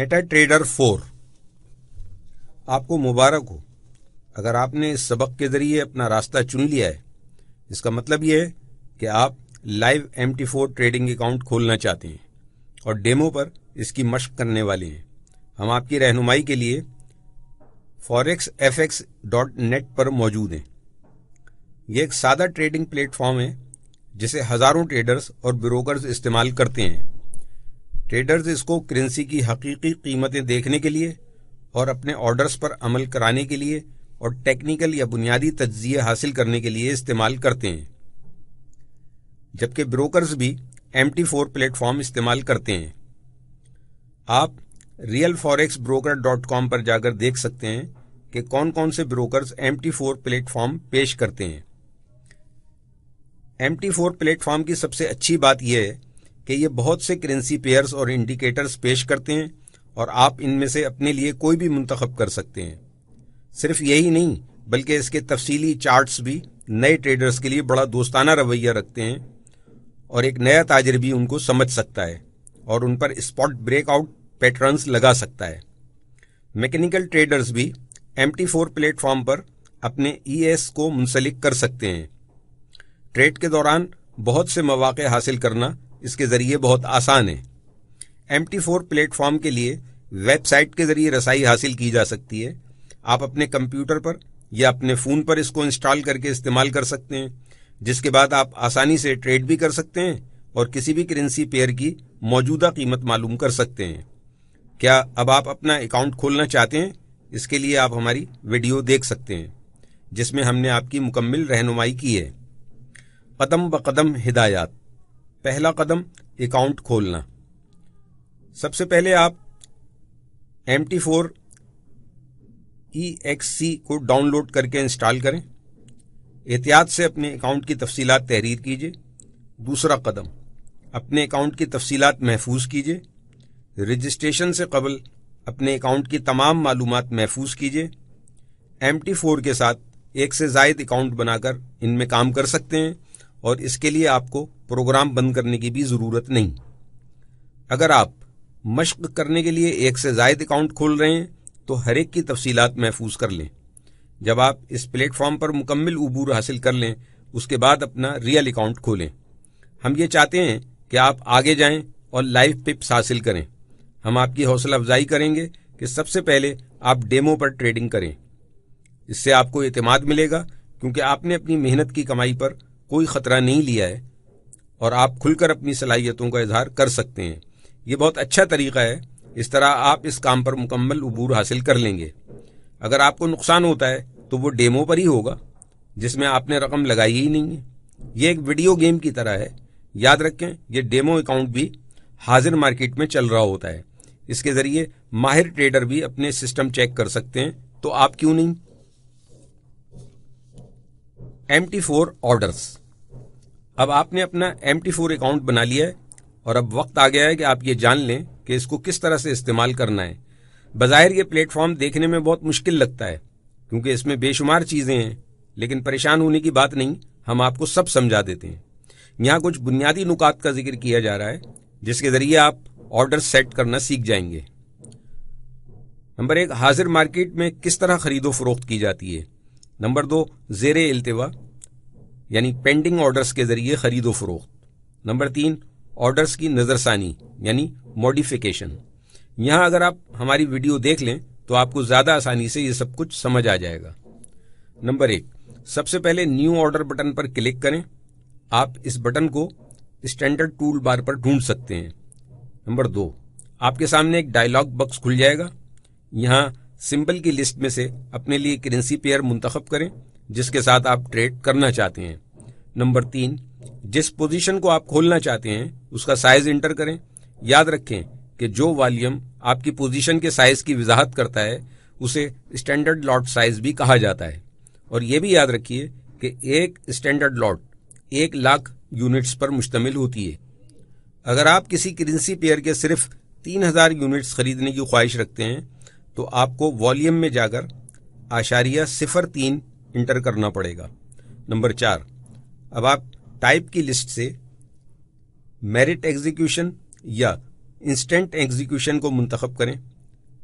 Meta trader 4 آپ کو مبارک ہو۔ اگر آپ نے اس سبق کے ذریعے اپنا راستہ چن لیا ہے، اس کا مطلب یہ ہے کہ آپ لائیو MT4 ٹریڈنگ اکاؤنٹ کھولنا چاہتے ہیں اور ڈیمو پر اس کی مشق کرنے والے ہیں۔ ہم آپ کی رہنمائی کے لیے forexfx.net پر موجود ہیں۔ یہ ایک سادہ ٹریڈنگ پلیٹ فارم ہے جسے ہزاروں ٹریڈرز اور بروکرز استعمال کرتے ہیں۔ ٹریڈرز اس کو کرنسی کی حقیقی قیمتیں دیکھنے کے لیے اور اپنے آرڈرز پر عمل کرانے کے لیے اور ٹیکنیکل یا بنیادی تجزیے حاصل کرنے کے لیے استعمال کرتے ہیں، جبکہ بروکرز بھی MT4 پلیٹ فارم استعمال کرتے ہیں۔ آپ realforexbroker.com پر جا کر دیکھ سکتے ہیں کہ کون کون سے بروکرز MT4 پلیٹ فارم پیش کرتے ہیں۔ MT4 پلیٹ فارم کی سب سے اچھی بات یہ ہے کہ یہ بہت سے کرنسی پیئرز اور انڈیکیٹرز پیش کرتے ہیں اور آپ ان میں سے اپنے لیے کوئی بھی منتخب کر سکتے ہیں۔ صرف یہی نہیں بلکہ اس کے تفصیلی چارٹس بھی نئے ٹریڈرز کے لیے بڑا دوستانہ رویہ رکھتے ہیں اور ایک نیا تاجر بھی ان کو سمجھ سکتا ہے اور ان پر اسپاٹ بریک آؤٹ پیٹرنز لگا سکتا ہے۔ میکینیکل ٹریڈرز بھی MT4 پلیٹ فارم پر اپنے ES کو منسلک کر سکتے ہیں۔ ٹریڈ کے دوران بہت سے مواقع حاصل کرنا اس کے ذریعے بہت آسان ہے۔ MT4 پلیٹ فارم کے لیے ویب سائٹ کے ذریعے رسائی حاصل کی جا سکتی ہے۔ آپ اپنے کمپیوٹر پر یا اپنے فون پر اس کو انسٹال کر کے استعمال کر سکتے ہیں، جس کے بعد آپ آسانی سے ٹریڈ بھی کر سکتے ہیں اور کسی بھی کرنسی پیئر کی موجودہ قیمت معلوم کر سکتے ہیں۔ کیا اب آپ اپنا اکاؤنٹ کھولنا چاہتے ہیں؟ اس کے لیے آپ ہماری ویڈیو دیکھ سکتے ہیں جس میں ہم نے آپ کی مکمل رہنمائی کی ہے۔ قدم بقدم ہدایات۔ پہلا قدم اکاؤنٹ کھولنا۔ سب سے پہلے آپ MT4 EXC کو ڈاؤن لوڈ کر کے انسٹال کریں۔ احتیاط سے اپنے اکاؤنٹ کی تفصیلات تحریر کیجیے۔ دوسرا قدم، اپنے اکاؤنٹ کی تفصیلات محفوظ کیجیے۔ رجسٹریشن سے قبل اپنے اکاؤنٹ کی تمام معلومات محفوظ کیجیے۔ MT4 کے ساتھ ایک سے زائد اکاؤنٹ بنا کر ان میں کام کر سکتے ہیں اور اس کے لیے آپ کو پروگرام بند کرنے کی بھی ضرورت نہیں۔ اگر آپ مشق کرنے کے لیے ایک سے زائد اکاؤنٹ کھول رہے ہیں تو ہر ایک کی تفصیلات محفوظ کر لیں۔ جب آپ اس پلیٹ فارم پر مکمل عبور حاصل کر لیں اس کے بعد اپنا ریئل اکاؤنٹ کھولیں۔ ہم یہ چاہتے ہیں کہ آپ آگے جائیں اور لائیو پپس حاصل کریں۔ ہم آپ کی حوصلہ افزائی کریں گے کہ سب سے پہلے آپ ڈیمو پر ٹریڈنگ کریں۔ اس سے آپ کو اعتماد ملے گا کیونکہ آپ نے اپنی محنت کی کمائی پر کوئی خطرہ نہیں لیا ہے اور آپ کھل کر اپنی صلاحیتوں کا اظہار کر سکتے ہیں۔ یہ بہت اچھا طریقہ ہے، اس طرح آپ اس کام پر مکمل عبور حاصل کر لیں گے۔ اگر آپ کو نقصان ہوتا ہے تو وہ ڈیمو پر ہی ہوگا جس میں آپ نے رقم لگائی ہی نہیں ہے۔ یہ ایک ویڈیو گیم کی طرح ہے۔ یاد رکھیں یہ ڈیمو اکاؤنٹ بھی حاضر مارکیٹ میں چل رہا ہوتا ہے۔ اس کے ذریعے ماہر ٹریڈر بھی اپنے سسٹم چیک کر سکتے ہیں، تو آپ کیوں نہیں؟ MT4 orders. اب آپ نے اپنا MT4 اکاؤنٹ بنا لیا ہے اور اب وقت آ گیا ہے کہ آپ یہ جان لیں کہ اس کو کس طرح سے استعمال کرنا ہے۔ بظاہر یہ پلیٹ فارم دیکھنے میں بہت مشکل لگتا ہے کیونکہ اس میں بے شمار چیزیں ہیں، لیکن پریشان ہونے کی بات نہیں، ہم آپ کو سب سمجھا دیتے ہیں۔ یہاں کچھ بنیادی نکات کا ذکر کیا جا رہا ہے جس کے ذریعے آپ آرڈر سیٹ کرنا سیکھ جائیں گے۔ نمبر 1، حاضر مارکیٹ میں کس طرح خرید و فروخت کی جاتی ہے۔ نمبر 2، زیر التوا یعنی پینڈنگ آرڈرز کے ذریعے خرید و فروخت۔ نمبر 3، آرڈرز کی نظر ثانی یعنی موڈیفیکیشن۔ یہاں اگر آپ ہماری ویڈیو دیکھ لیں تو آپ کو زیادہ آسانی سے یہ سب کچھ سمجھ آ جائے گا۔ نمبر 1، سب سے پہلے نیو آرڈر بٹن پر کلک کریں۔ آپ اس بٹن کو اسٹینڈرڈ ٹول بار پر ڈھونڈ سکتے ہیں۔ نمبر 2، آپ کے سامنے ایک ڈائلاگ باکس کھل جائے گا۔ یہاں سمبل کی لسٹ میں سے اپنے لیے کرنسی پیئر منتخب کریں جس کے ساتھ آپ ٹریڈ کرنا چاہتے ہیں۔ نمبر 3، جس پوزیشن کو آپ کھولنا چاہتے ہیں اس کا سائز انٹر کریں۔ یاد رکھیں کہ جو والیوم آپ کی پوزیشن کے سائز کی وضاحت کرتا ہے اسے اسٹینڈرڈ لاٹ سائز بھی کہا جاتا ہے، اور یہ بھی یاد رکھیے کہ ایک اسٹینڈرڈ لاٹ 1,00,000 یونٹس پر مشتمل ہوتی ہے۔ اگر آپ کسی کرنسی پیئر کے صرف 3,000 یونٹس خریدنے کی خواہش رکھتے ہیں تو آپ کو والیوم میں جا کر .03 انٹر کرنا پڑے گا۔ نمبر 4، اب آپ ٹائپ کی لسٹ سے میرٹ ایگزیکیوشن یا انسٹنٹ ایگزیکیوشن کو منتخب کریں۔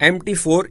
MT4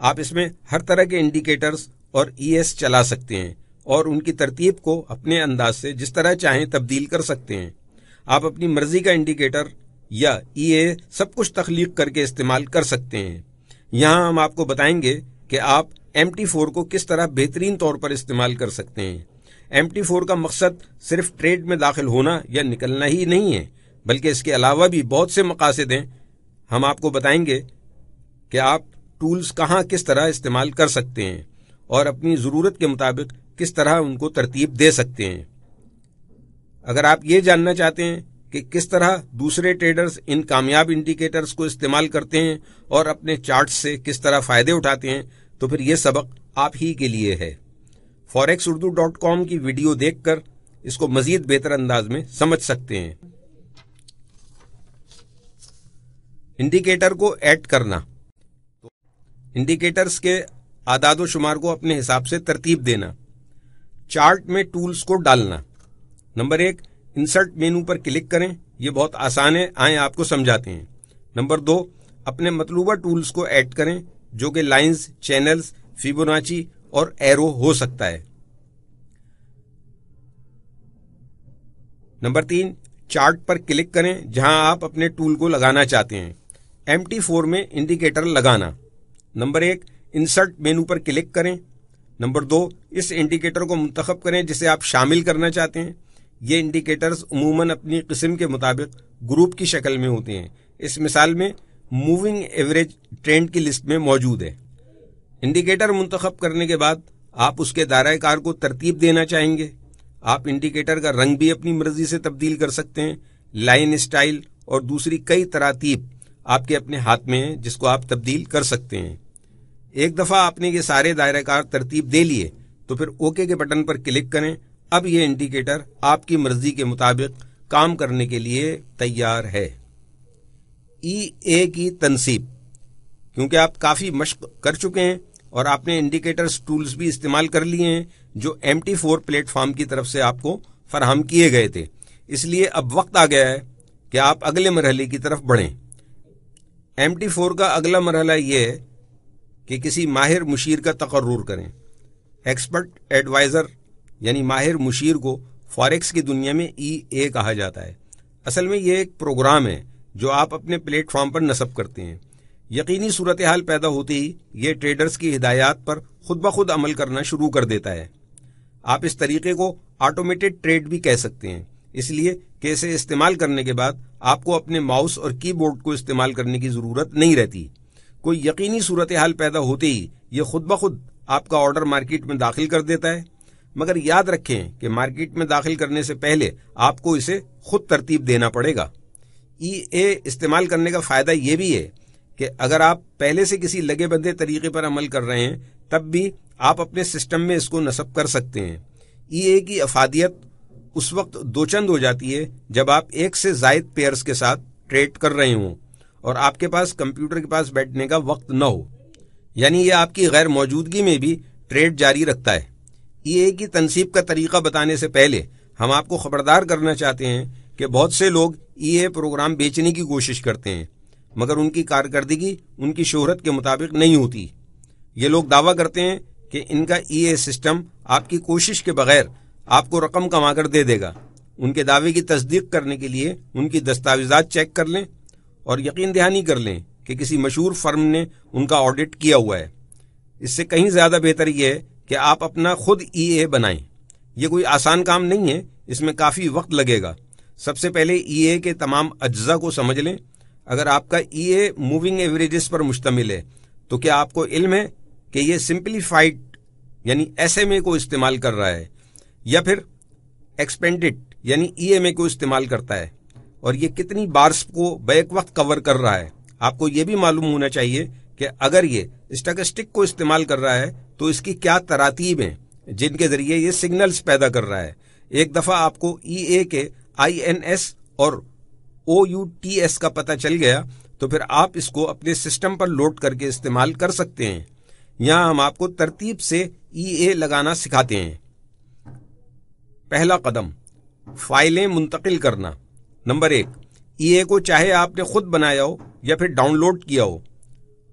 آپ اس میں ہر طرح کے انڈیکیٹرز اور ای ایس چلا سکتے ہیں اور ان کی ترتیب کو اپنے انداز سے جس طرح چاہیں تبدیل کر سکتے ہیں. آپ اپنی مرضی کا انڈیکیٹر یا ای اے سب کچھ تخلیق کر کے استعمال کر سکتے ہیں. یہاں ہم آپ کو بتائیں گے کہ آپ MT4 کو کس طرح بہترین طور پر استعمال کر سکتے ہیں. MT4 کا مقصد صرف ٹریڈ میں داخل ہونا یا نکلنا ہی نہیں ہے، بلکہ اس کے علاوہ بھی بہت سے مقاصد ہیں. ہم آپ کو بتائیں گے کہ آپ ٹولز کہاں کس طرح استعمال کر سکتے ہیں اور اپنی ضرورت کے مطابق کس طرح ان کو ترتیب دے سکتے ہیں. اگر آپ یہ جاننا چاہتے ہیں کہ کس طرح دوسرے ٹریڈرز ان کامیاب انڈیکیٹرز کو استعمال کرتے ہیں اور اپنے چارٹس سے کس طرح فائدے اٹھاتے ہیں، تو پھر یہ سبق آپ ہی کے لیے ہے. forexurdu.com کی ویڈیو دیکھ کر اس کو مزید بہتر انداز میں سمجھ سکتے ہیں. انڈیکیٹر کو ایڈ کرنا. انڈیکیٹرز کے اعداد و شمار کو اپنے حساب سے ترتیب دینا. چارٹ میں ٹولز کو ڈالنا. نمبر 1، انسرٹ مینو پر کلک کریں. یہ بہت آسان ہے، آئیں آپ کو سمجھاتے ہیں. نمبر 2، اپنے مطلوبہ ٹولز کو ایڈ کریں جو کہ لائنز، چینلز، فیبوناچی اور ایرو ہو سکتا ہے. نمبر 3، چارٹ پر کلک کریں جہاں آپ اپنے ٹول کو لگانا چاہتے ہیں. MT4 میں انڈیکیٹر لگانا. نمبر 1، انسرٹ مینو پر کلک کریں. نمبر 2، اس انڈیکیٹر کو منتخب کریں جسے آپ شامل کرنا چاہتے ہیں. یہ انڈیکیٹرز عموماً اپنی قسم کے مطابق گروپ کی شکل میں ہوتے ہیں. اس مثال میں موونگ ایوریج ٹرینڈ کی لسٹ میں موجود ہے. انڈیکیٹر منتخب کرنے کے بعد آپ اس کے دائرہ کار کو ترتیب دینا چاہیں گے. آپ انڈیکیٹر کا رنگ بھی اپنی مرضی سے تبدیل کر سکتے ہیں. لائن اسٹائل اور دوسری کئی تراتیب آپ کے اپنے ہاتھ میں ہیں جس کو آپ تبدیل کر سکتے ہیں. ایک دفعہ آپ نے یہ سارے دائرہ کار ترتیب دے لیے تو پھر اوکے کے بٹن پر کلک کریں. اب یہ انڈیکیٹر آپ کی مرضی کے مطابق کام کرنے کے لیے تیار ہے. ای اے کی تنصیب. کیونکہ آپ کافی مشق کر چکے ہیں اور آپ نے انڈیکیٹرز ٹولز بھی استعمال کر لیے ہیں جو MT4 پلیٹ فارم کی طرف سے آپ کو فراہم کیے گئے تھے، اس لیے اب وقت آ گیا ہے کہ آپ اگلے مرحلے کی طرف بڑھیں. MT4 کا اگلا مرحلہ یہ ہے کہ کسی ماہر مشیر کا تقرر کریں. ایکسپرٹ ایڈوائزر یعنی ماہر مشیر کو فاریکس کی دنیا میں ای اے کہا جاتا ہے. اصل میں یہ ایک پروگرام ہے جو آپ اپنے پلیٹ فارم پر نصب کرتے ہیں. یقینی صورتحال پیدا ہوتے ہی یہ ٹریڈرز کی ہدایات پر خود بخود عمل کرنا شروع کر دیتا ہے. آپ اس طریقے کو آٹومیٹڈ ٹریڈ بھی کہہ سکتے ہیں، اس لیے کہ اسے استعمال کرنے کے بعد آپ کو اپنے ماؤس اور کی بورڈ کو استعمال کرنے کی ضرورت نہیں رہتی. کوئی یقینی صورتحال پیدا ہوتے ہی یہ خود بخود آپ کا آرڈر مارکیٹ میں داخل کر دیتا ہے. مگر یاد رکھیں کہ مارکیٹ میں داخل کرنے سے پہلے آپ کو اسے خود ترتیب دینا پڑے گا. ای اے استعمال کرنے کا فائدہ یہ بھی ہے کہ اگر آپ پہلے سے کسی لگے بندھے طریقے پر عمل کر رہے ہیں تب بھی آپ اپنے سسٹم میں اس کو نصب کر سکتے ہیں. ای اے کی افادیت اس وقت دوچند ہو جاتی ہے جب آپ ایک سے زائد پیئرز کے ساتھ ٹریڈ کر رہے ہوں اور آپ کے پاس کمپیوٹر کے پاس بیٹھنے کا وقت نہ ہو، یعنی یہ آپ کی غیر موجودگی میں بھی ٹریڈ جاری رکھتا ہے. ای اے کی تنصیب کا طریقہ بتانے سے پہلے ہم آپ کو خبردار کرنا چاہتے ہیں کہ بہت سے لوگ ای اے پروگرام بیچنے کی کوشش کرتے ہیں مگر ان کی کارکردگی ان کی شہرت کے مطابق نہیں ہوتی. یہ لوگ دعویٰ کرتے ہیں کہ ان کا ای اے سسٹم آپ کی کوشش کے بغیر آپ کو رقم کما کر دے دے گا. ان کے دعوے کی تصدیق کرنے کے لیے ان کی دستاویزات چیک کر لیں اور یقین دہانی کر لیں کہ کسی مشہور فرم نے ان کا آڈٹ کیا ہوا ہے. اس سے کہیں زیادہ بہتر یہ ہے کہ آپ اپنا خود ای اے بنائیں. یہ کوئی آسان کام نہیں ہے، اس میں کافی وقت لگے گا. سب سے پہلے ای اے کے تمام اجزاء کو سمجھ لیں. اگر آپ کا ای اے موونگ ایوریجز پر مشتمل ہے تو کیا آپ کو علم ہے کہ یہ سمپلیفائڈ یعنی ایس ایم اے کو استعمال کر رہا ہے یا پھر ایکسپینڈڈ یعنی ای ایم اے کو استعمال کرتا ہے، اور یہ کتنی بارس کو بیک وقت کور کر رہا ہے. آپ کو یہ بھی معلوم ہونا چاہیے کہ اگر یہ اسٹیٹسٹک کو استعمال کر رہا ہے تو اس کی کیا تراتیب ہیں جن کے ذریعے یہ سگنلز پیدا کر رہا ہے. ایک دفعہ آپ کو ای اے کے INS اور OUTS کا پتہ چل گیا تو پھر آپ اس کو اپنے سسٹم پر لوڈ کر کے استعمال کر سکتے ہیں. یہاں ہم آپ کو ترتیب سے ای اے لگانا سکھاتے ہیں. پہلا قدم، فائلیں منتقل کرنا. نمبر 1، ای اے کو چاہے آپ نے خود بنایا ہو یا پھر ڈاؤن لوڈ کیا ہو،